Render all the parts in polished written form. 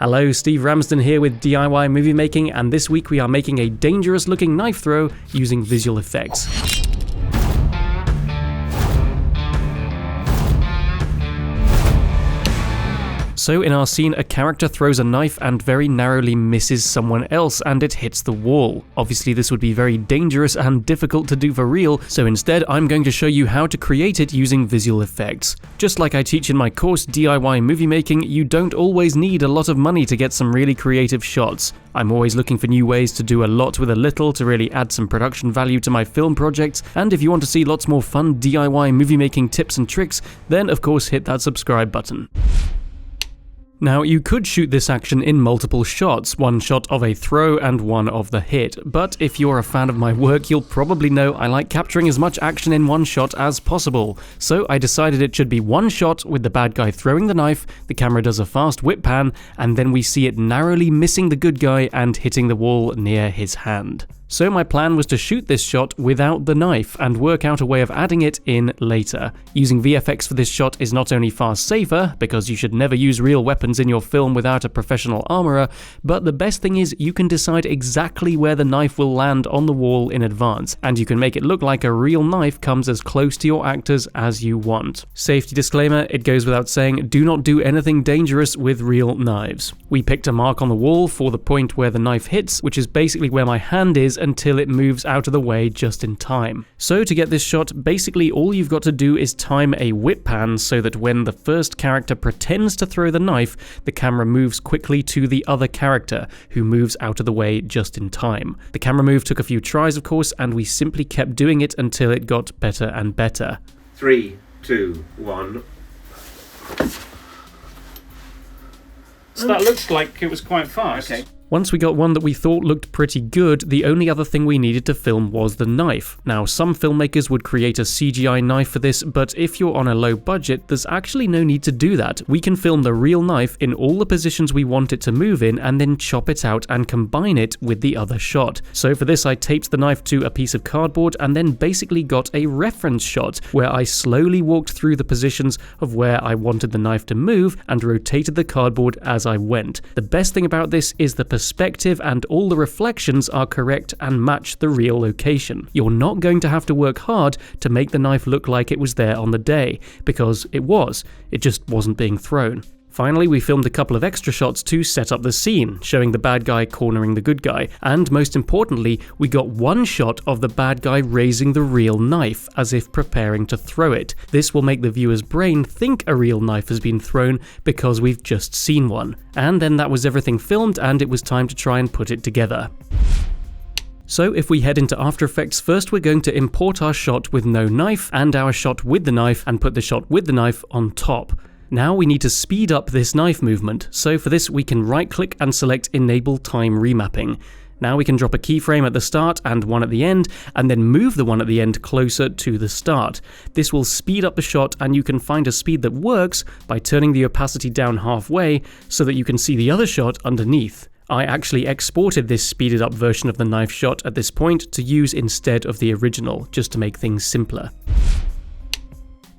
Hello, Steve Ramsden here with DIY Movie Making, and this week we are making a dangerous looking knife throw using visual effects. So in our scene, a character throws a knife and very narrowly misses someone else and it hits the wall. Obviously this would be very dangerous and difficult to do for real, so instead I'm going to show you how to create it using visual effects. Just like I teach in my course DIY Movie Making, you don't always need a lot of money to get some really creative shots. I'm always looking for new ways to do a lot with a little to really add some production value to my film projects, and if you want to see lots more fun DIY movie making tips and tricks, then of course hit that subscribe button. Now, you could shoot this action in multiple shots, one shot of a throw and one of the hit, but if you're a fan of my work, you'll probably know I like capturing as much action in one shot as possible. So I decided it should be one shot with the bad guy throwing the knife, the camera does a fast whip pan, and then we see it narrowly missing the good guy and hitting the wall near his hand. So my plan was to shoot this shot without the knife and work out a way of adding it in later. Using VFX for this shot is not only far safer, because you should never use real weapons in your film without a professional armourer, but the best thing is you can decide exactly where the knife will land on the wall in advance, and you can make it look like a real knife comes as close to your actors as you want. Safety disclaimer, it goes without saying, do not do anything dangerous with real knives. We picked a mark on the wall for the point where the knife hits, which is basically where my hand is until it moves out of the way just in time. So to get this shot, basically all you've got to do is time a whip pan so that when the first character pretends to throw the knife, the camera moves quickly to the other character, who moves out of the way just in time. The camera move took a few tries, of course, and we simply kept doing it until it got better and better. 3, 2, 1. So that looks like it was quite fast. Okay. Once we got one that we thought looked pretty good, the only other thing we needed to film was the knife. Now, some filmmakers would create a CGI knife for this, but if you're on a low budget, there's actually no need to do that. We can film the real knife in all the positions we want it to move in and then chop it out and combine it with the other shot. So for this, I taped the knife to a piece of cardboard and then basically got a reference shot where I slowly walked through the positions of where I wanted the knife to move and rotated the cardboard as I went. The best thing about this is the perspective and all the reflections are correct and match the real location. You're not going to have to work hard to make the knife look like it was there on the day, because it was. It just wasn't being thrown. Finally, we filmed a couple of extra shots to set up the scene, showing the bad guy cornering the good guy, and most importantly, we got one shot of the bad guy raising the real knife, as if preparing to throw it. This will make the viewer's brain think a real knife has been thrown because we've just seen one. And then that was everything filmed, and it was time to try and put it together. So if we head into After Effects, first we're going to import our shot with no knife and our shot with the knife and put the shot with the knife on top. Now we need to speed up this knife movement, so for this we can right-click and select Enable Time Remapping. Now we can drop a keyframe at the start and one at the end, and then move the one at the end closer to the start. This will speed up the shot, and you can find a speed that works by turning the opacity down halfway so that you can see the other shot underneath. I actually exported this speeded up version of the knife shot at this point to use instead of the original, just to make things simpler.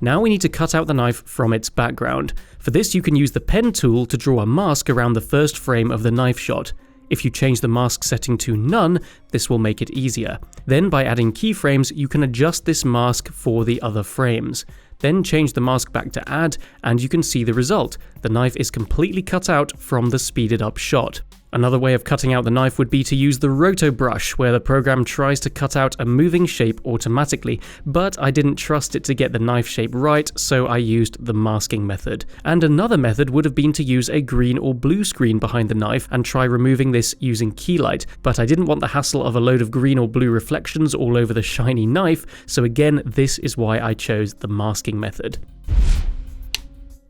Now we need to cut out the knife from its background. For this you can use the pen tool to draw a mask around the first frame of the knife shot. If you change the mask setting to none, this will make it easier. Then by adding keyframes you can adjust this mask for the other frames. Then change the mask back to add and you can see the result. The knife is completely cut out from the speeded up shot. Another way of cutting out the knife would be to use the roto brush, where the program tries to cut out a moving shape automatically, but I didn't trust it to get the knife shape right, so I used the masking method. And another method would have been to use a green or blue screen behind the knife and try removing this using keylight, but I didn't want the hassle of a load of green or blue reflections all over the shiny knife, so again, this is why I chose the masking method.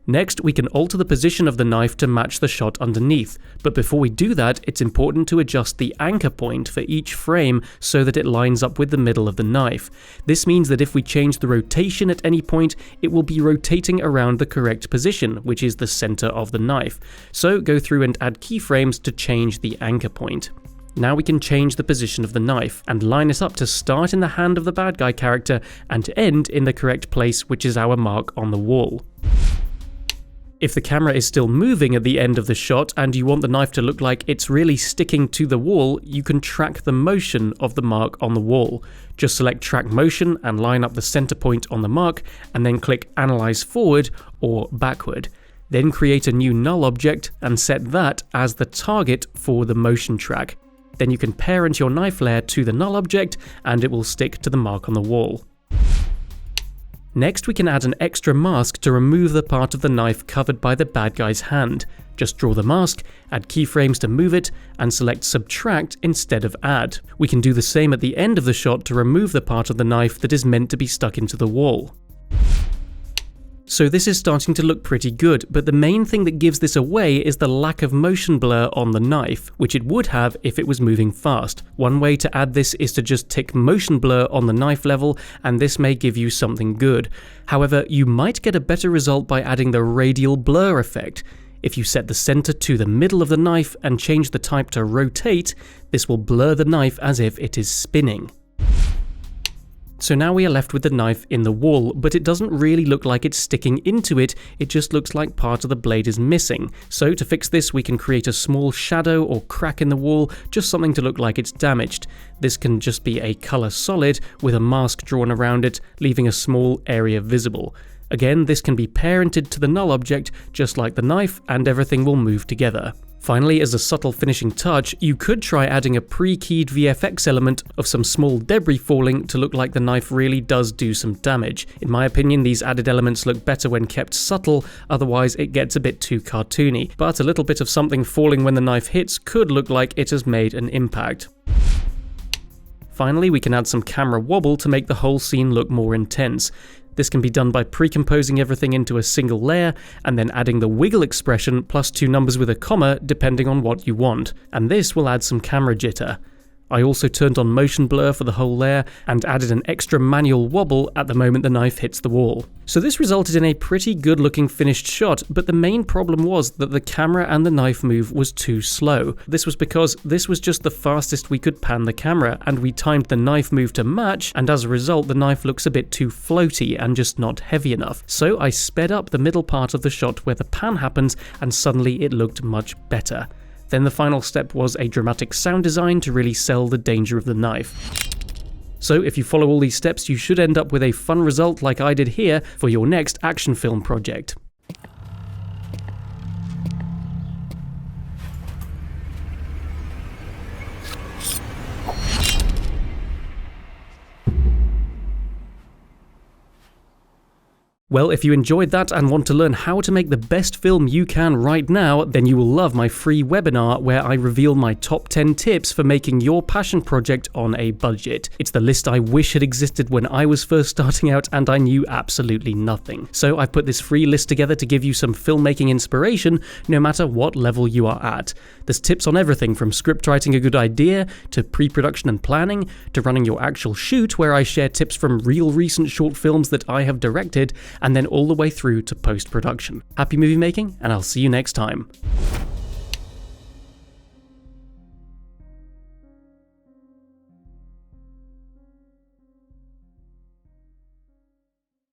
Next, we can alter the position of the knife to match the shot underneath, but before we do that, it's important to adjust the anchor point for each frame so that it lines up with the middle of the knife. This means that if we change the rotation at any point, it will be rotating around the correct position, which is the center of the knife. So go through and add keyframes to change the anchor point. Now we can change the position of the knife and line it up to start in the hand of the bad guy character and end in the correct place, which is our mark on the wall. If the camera is still moving at the end of the shot and you want the knife to look like it's really sticking to the wall, you can track the motion of the mark on the wall. Just select Track Motion and line up the center point on the mark, and then click Analyze Forward or Backward. Then create a new null object and set that as the target for the motion track. Then you can parent your knife layer to the null object and it will stick to the mark on the wall. Next, we can add an extra mask to remove the part of the knife covered by the bad guy's hand. Just draw the mask, add keyframes to move it, and select Subtract instead of Add. We can do the same at the end of the shot to remove the part of the knife that is meant to be stuck into the wall. So this is starting to look pretty good, but the main thing that gives this away is the lack of motion blur on the knife, which it would have if it was moving fast. One way to add this is to just tick motion blur on the knife level, and this may give you something good. However, you might get a better result by adding the radial blur effect. If you set the center to the middle of the knife and change the type to rotate, this will blur the knife as if it is spinning. So now we are left with the knife in the wall, but it doesn't really look like it's sticking into it, it just looks like part of the blade is missing. So to fix this, we can create a small shadow or crack in the wall, just something to look like it's damaged. This can just be a color solid with a mask drawn around it, leaving a small area visible. Again, this can be parented to the null object, just like the knife, and everything will move together. Finally, as a subtle finishing touch, you could try adding a pre-keyed VFX element of some small debris falling to look like the knife really does do some damage. In my opinion, these added elements look better when kept subtle, otherwise it gets a bit too cartoony, but a little bit of something falling when the knife hits could look like it has made an impact. Finally, we can add some camera wobble to make the whole scene look more intense. This can be done by pre-composing everything into a single layer and then adding the wiggle expression plus 2 numbers with a comma depending on what you want, and this will add some camera jitter. I also turned on motion blur for the whole layer and added an extra manual wobble at the moment the knife hits the wall. So this resulted in a pretty good looking finished shot, but the main problem was that the camera and the knife move was too slow. This was because this was just the fastest we could pan the camera, and we timed the knife move to match, and as a result the knife looks a bit too floaty and just not heavy enough. So I sped up the middle part of the shot where the pan happens, and suddenly it looked much better. Then the final step was a dramatic sound design to really sell the danger of the knife. So if you follow all these steps, you should end up with a fun result like I did here for your next action film project. Well, if you enjoyed that and want to learn how to make the best film you can right now, then you will love my free webinar where I reveal my top 10 tips for making your passion project on a budget. It's the list I wish had existed when I was first starting out and I knew absolutely nothing. So I've put this free list together to give you some filmmaking inspiration no matter what level you are at. There's tips on everything from script writing a good idea, to pre-production and planning, to running your actual shoot where I share tips from real recent short films that I have directed, and then all the way through to post-production. Happy movie making, and I'll see you next time.